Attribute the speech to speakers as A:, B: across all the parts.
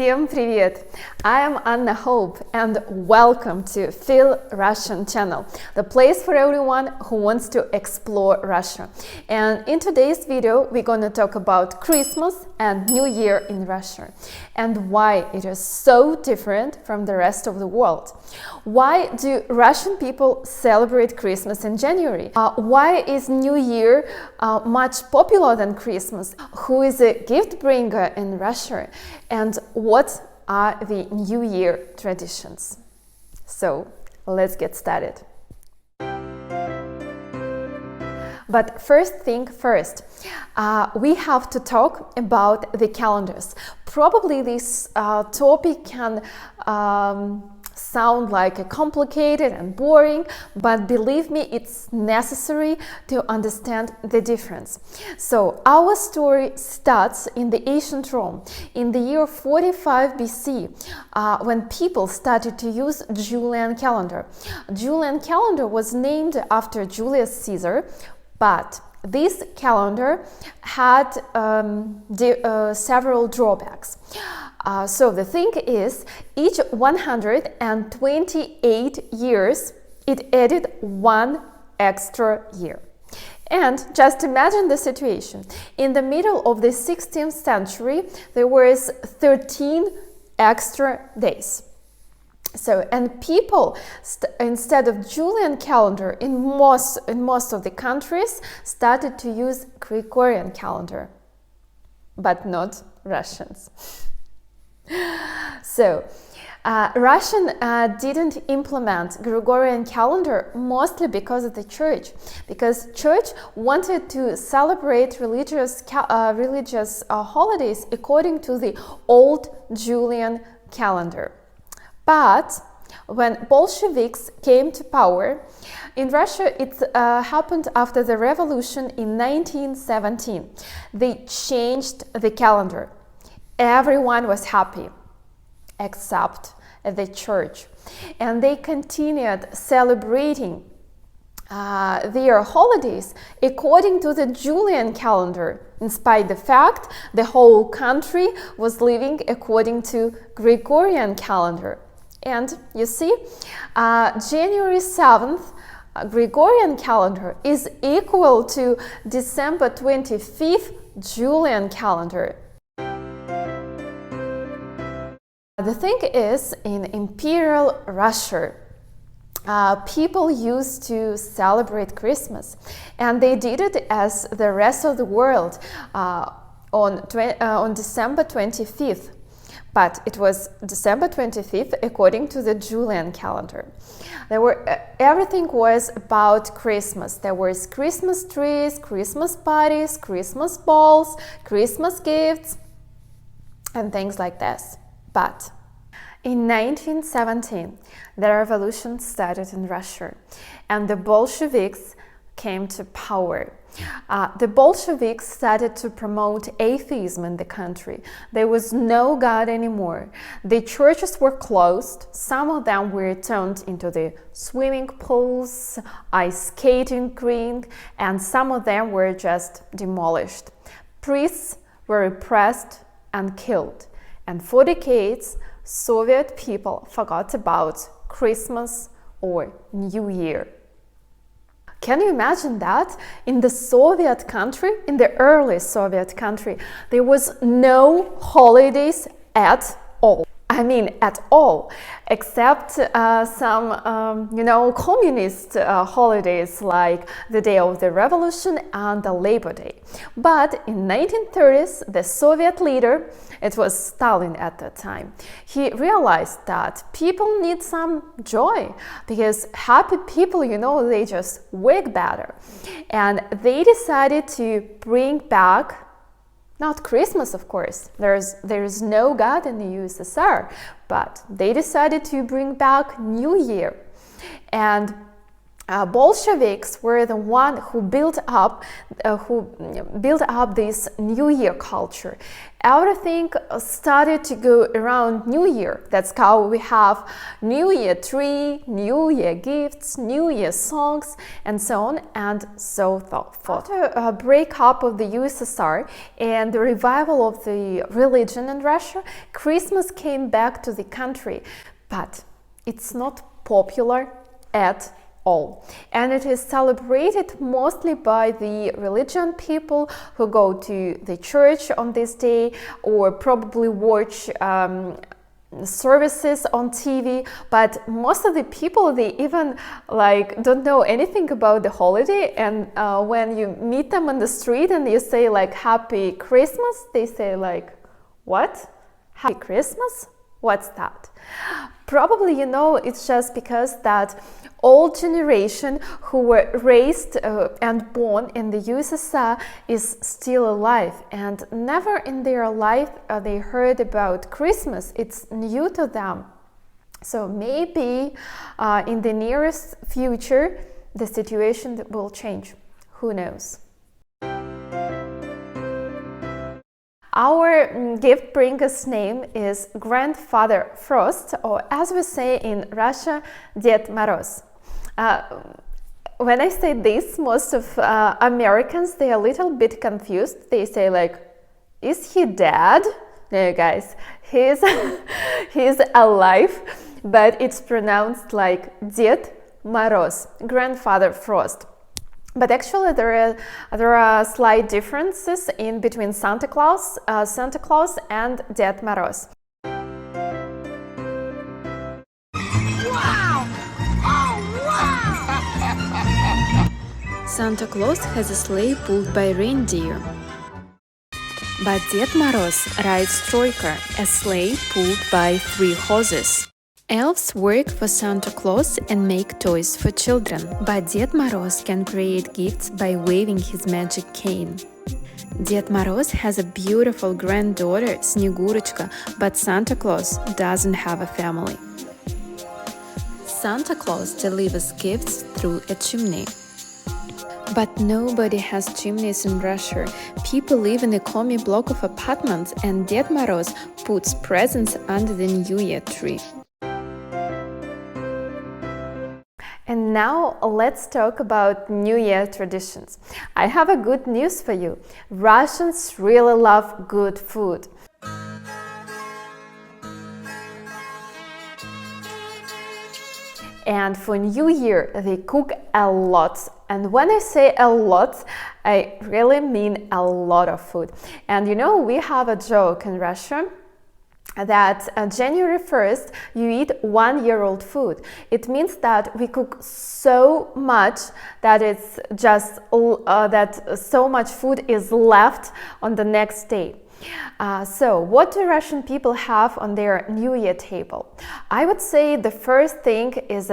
A: Всем привет! I am Anna Hope and welcome to Feel Russian channel, the place for everyone who wants to explore Russia. And in today's video, we're going to talk about Christmas and New Year in Russia and why it is so different from the rest of the world. Why do Russian people celebrate Christmas in January? Why is New Year much popular than Christmas? Who is a gift bringer in Russia? And what are the New Year traditions? So let's get started. But first thing first, we have to talk about the calendars. Probably this topic can sound like complicated and boring, but believe me, it's necessary to understand the difference. So our story starts in the ancient Rome in the year 45 BC, when people started to use Julian calendar. Julian calendar was named after Julius Caesar, but this calendar had several drawbacks. So the thing is, each 128 years, it added one extra year. And just imagine the situation. In the middle of the 16th century, there was 13 extra days. So, and people, instead of Julian calendar in most of the countries, started to use Gregorian calendar, but not Russians. So, Russian didn't implement Gregorian calendar mostly because of the church, because church wanted to celebrate religious holidays according to the old Julian calendar. But when Bolsheviks came to power, in Russia it happened after the revolution in 1917. They changed the calendar. Everyone was happy, except the church. And they continued celebrating their holidays according to the Julian calendar, in spite of the fact the whole country was living according to Gregorian calendar. And you see, January 7th Gregorian calendar is equal to December 25th Julian calendar. The thing is, in Imperial Russia, people used to celebrate Christmas, and they did it as the rest of the world on December 25th. But it was December 25th according to the Julian calendar. Everything was about Christmas. There was Christmas trees, Christmas parties, Christmas balls, Christmas gifts, and things like this. But in 1917, the revolution started in Russia, and the Bolsheviks came to power. The Bolsheviks started to promote atheism in the country. There was no God anymore. The churches were closed. Some of them were turned into the swimming pools, ice skating rink, and some of them were just demolished. Priests were repressed and killed. And for decades, Soviet people forgot about Christmas or New Year. Can you imagine that? In the Soviet country, in the early Soviet country, there was no holidays at all. I mean, at all, except some, communist holidays like the Day of the Revolution and the Labor Day. But in 1930s, the Soviet leader, it was Stalin at that time, he realized that people need some joy, because happy people, they just work better. And they decided to bring back not Christmas, of course. There is no God in the USSR, but they decided to bring back New Year. And Bolsheviks were the one who built up this New Year culture. Everything started to go around New Year. That's how we have New Year tree, New Year gifts, New Year songs, and so on and so forth. After a breakup of the USSR and the revival of the religion in Russia, Christmas came back to the country, but it's not popular at all, and it is celebrated mostly by the religion people who go to the church on this day or probably watch services on TV, but most of the people, they even don't know anything about the holiday, and when you meet them on the street and you say Happy Christmas, they say what? Happy Christmas? What's that? Probably it's just because that old generation who were raised and born in the USSR is still alive, and never in their life they heard about Christmas. It's new to them. So maybe in the nearest future the situation will change. Who knows? Our gift bringer's name is Grandfather Frost, or as we say in Russia, Ded Moroz. When I say this, most of Americans, they are a little bit confused. They say is he dead? No, guys, he's alive, but it's pronounced like Ded Moroz, Grandfather Frost. But actually, there are slight differences in between Santa Claus and Ded Moroz.
B: Wow! Oh, wow!
C: Santa Claus has a sleigh pulled by reindeer. But Ded Moroz rides Troika, a sleigh pulled by 3 horses. Elves work for Santa Claus and make toys for children, but Ded Moroz can create gifts by waving his magic cane. Ded Moroz has a beautiful granddaughter, Snegurочка, but Santa Claus doesn't have a family. Santa Claus delivers gifts through a chimney. But nobody has chimneys in Russia. People live in a commie block of apartments, and Ded Moroz puts presents under the New Year tree.
A: And now let's talk about New Year traditions. I have a good news for you. Russians really love good food. And for New Year, they cook a lot. And when I say a lot, I really mean a lot of food. And we have a joke in Russia that January 1st you eat 1-year-old food. It means that we cook so much that it's just that so much food is left on the next day. So what do Russian people have on their New Year table? I would say the first thing is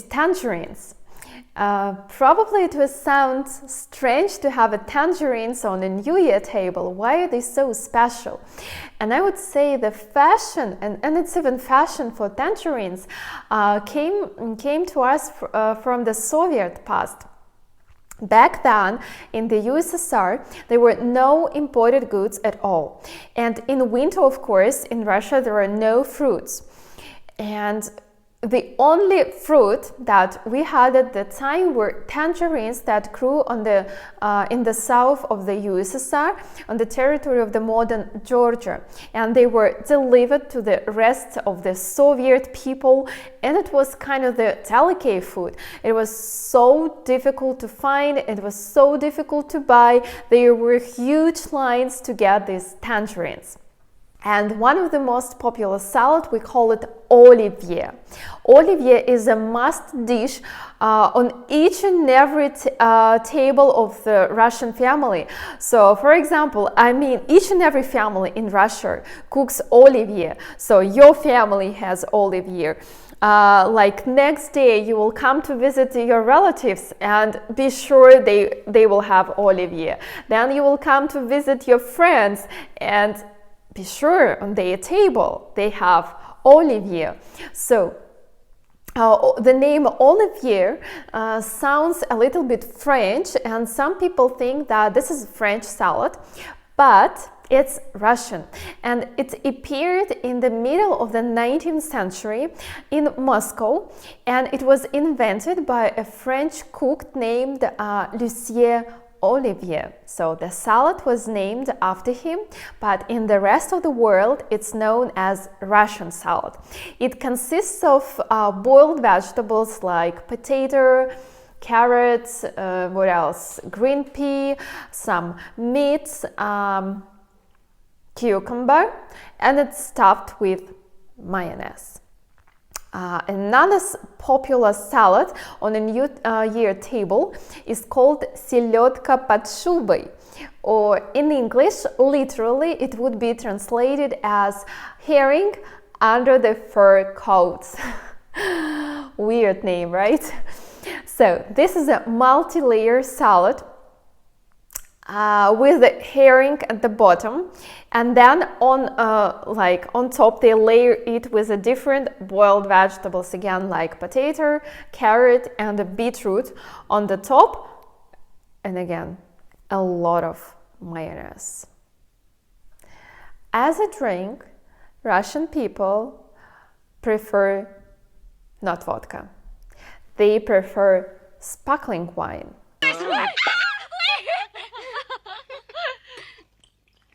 A: tangerines. Probably it will sound strange to have a tangerines on a New Year table. Why are they so special? And I would say the fashion, and it's even fashion for tangerines, came to us from the Soviet past. Back then, in the USSR, there were no imported goods at all. And in winter, of course, in Russia, there are no fruits. And the only fruit that we had at the time were tangerines that grew on in the south of the USSR, on the territory of the modern Georgia, and they were delivered to the rest of the Soviet people, and it was kind of the delicate food. It was so difficult to find, it was so difficult to buy. There were huge lines to get these tangerines. And one of the most popular salad, we call it Olivier. Olivier is a must dish on each and every table of the Russian family. So, for example, each and every family in Russia cooks Olivier. So your family has Olivier. Next day you will come to visit your relatives and be sure they will have Olivier. Then you will come to visit your friends and be sure on their table they have Olivier. So The name Olivier sounds a little bit French, and some people think that this is French salad, but it's Russian, and it appeared in the middle of the 19th century in Moscow, and it was invented by a French cook named Lucien Olivier. So the salad was named after him, but in the rest of the world it's known as Russian salad. It consists of boiled vegetables like potato, carrots, what else? Green pea, some meat, cucumber, and it's stuffed with mayonnaise. Another popular salad on the New Year table is called селедка под шубой, or in English, literally, it would be translated as herring under the fur coat. Weird name, right? So this is a multi-layer salad with the herring at the bottom, and then on top they layer it with a different boiled vegetables, again like potato, carrot, and a beetroot on the top, and again a lot of mayonnaise. As a drink, Russian people prefer not vodka, they prefer sparkling wine.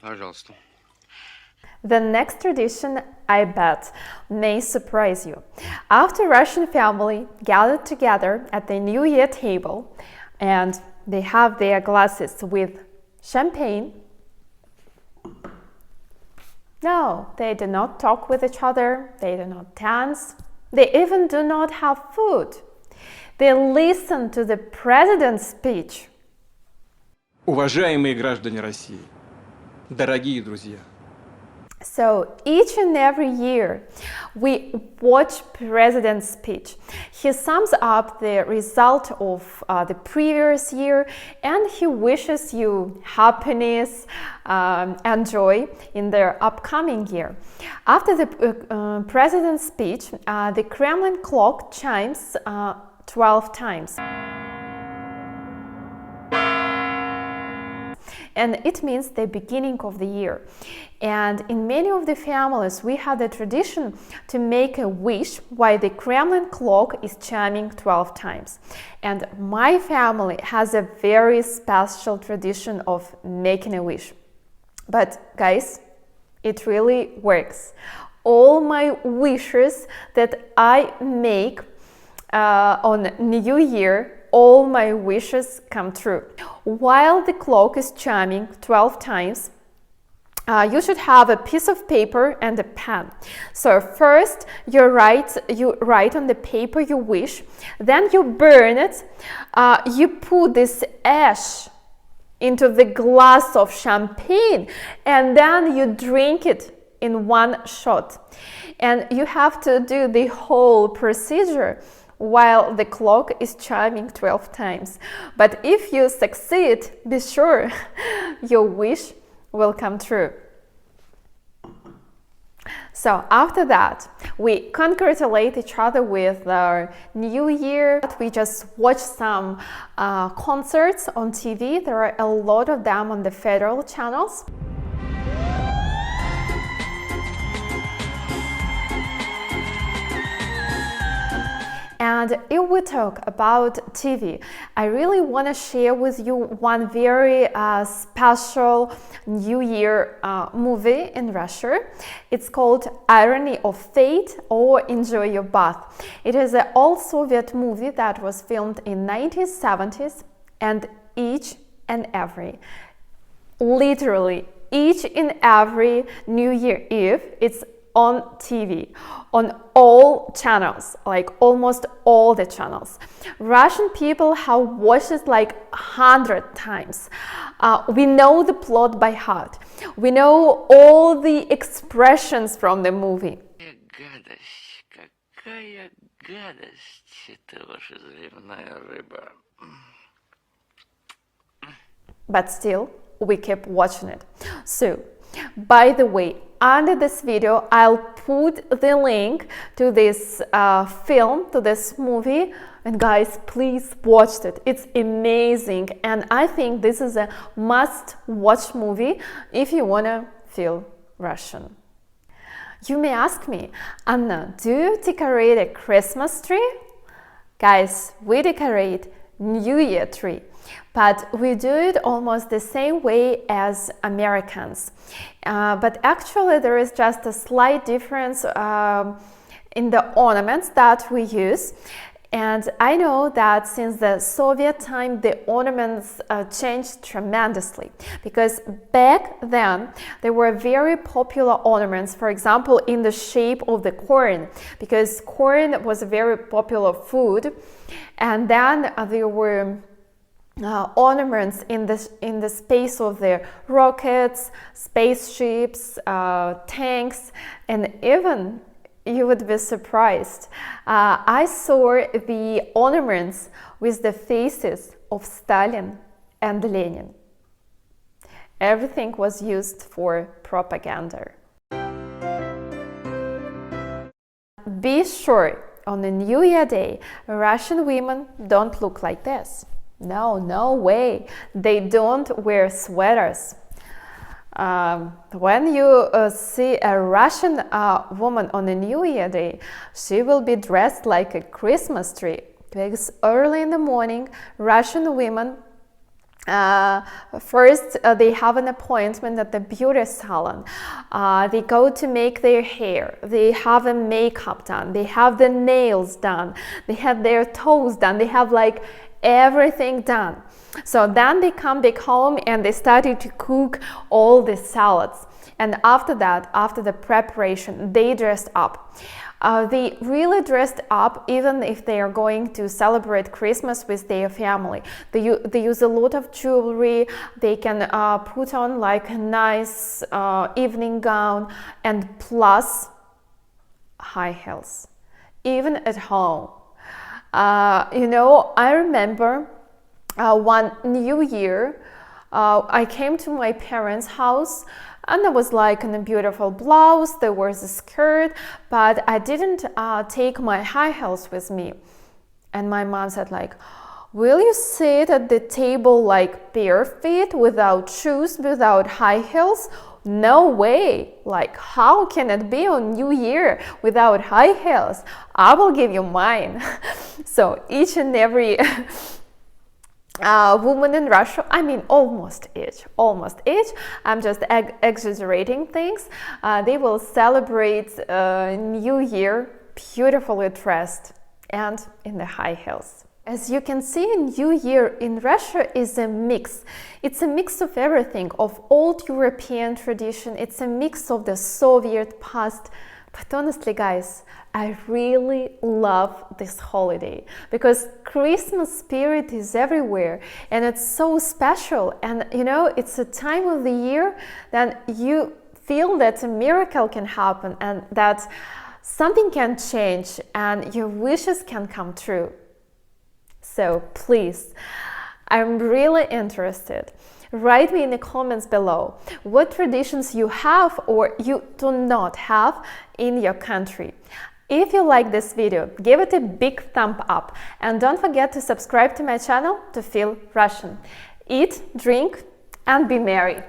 B: Пожалуйста.
A: The next tradition, I bet, may surprise you. After Russian family gathered together at the New Year table and they have their glasses with champagne, no, they do not talk with each other, they do not dance, they even do not have food. They listen to the president's speech.
D: Уважаемые граждане России, дорогие друзья.
A: So each and every year we watch President's speech. He sums up the result of the previous year and he wishes you happiness and joy in the upcoming year. After the President's speech, the Kremlin clock chimes 12 times. And it means the beginning of the year. And in many of the families, we have the tradition to make a wish while the Kremlin clock is chiming 12 times. And my family has a very special tradition of making a wish. But guys, it really works. All my wishes that I make on New Year, all my wishes come true. While the clock is chiming 12 times, you should have a piece of paper and a pen. So first you write on the paper your wish, then you burn it, you put this ash into the glass of champagne, and then you drink it in one shot. And you have to do the whole procedure while the clock is chiming 12 times. But if you succeed, be sure your wish will come true. So after that, we congratulate each other with our New Year. We just watch some concerts on TV. There are a lot of them on the federal channels. And if we talk about TV, I really want to share with you one very special New Year movie in Russia. It's called Irony of Fate or Enjoy Your Bath. It is an old Soviet movie that was filmed in 1970s, and literally each and every New Year Eve, it's on TV, on all channels, like almost all the channels. Russian people have watched it like 100 times. We know the plot by heart. We know all the expressions from the movie.
B: Какая гадость, это ваша заливная рыба.
A: But still, we keep watching it. So, By the way, under this video, I'll put the link to this film, to this movie, and guys, please watch it. It's amazing, and I think this is a must-watch movie if you wanna feel Russian. You may ask me, Anna, do you decorate a Christmas tree? Guys, we decorate New Year tree, but we do it almost the same way as Americans. But actually there is just a slight difference in the ornaments that we use. And I know that since the Soviet time, the ornaments changed tremendously, because back then there were very popular ornaments, for example, in the shape of the corn, because corn was a very popular food. And then there were ornaments in the space of the rockets, spaceships, tanks, and even, you would be surprised, I saw the ornaments with the faces of Stalin and Lenin. Everything was used for propaganda. Be sure, on the New Year Day, Russian women don't look like this. No way. They don't wear sweaters. When you see a Russian woman on a New Year Day, she will be dressed like a Christmas tree, because early in the morning, Russian women first they have an appointment at the beauty salon. They go to make their hair, they have a makeup done, they have the nails done, they have their toes done, they have like everything done. So then they come back home and they started to cook all the salads. And after that, after the preparation, they dressed up. They really dressed up even if they are going to celebrate Christmas with their family. They use a lot of jewelry, they can put on like a nice evening gown, and plus high heels, even at home. You know, I remember one New Year, I came to my parents' house, and I was like in a beautiful blouse, there was a skirt, but I didn't take my high heels with me. And my mom said like, will you sit at the table like bare feet, without shoes, without high heels? No way! Like, how can it be on New Year without high heels? I will give you mine. So each and every woman in Russia, I mean almost each, I'm just exaggerating things, they will celebrate New Year beautifully dressed and in the high heels. As you can see, New Year in Russia is a mix. It's a mix of everything, of old European tradition, it's a mix of the Soviet past. But honestly, guys, I really love this holiday, because Christmas spirit is everywhere and it's so special. And you know, it's a time of the year that you feel that a miracle can happen and that something can change and your wishes can come true. So please, I'm really interested. Write me in the comments below what traditions you have or you do not have in your country. If you like this video, give it a big thumb up and don't forget to subscribe to my channel to feel Russian. Eat, drink, and be merry.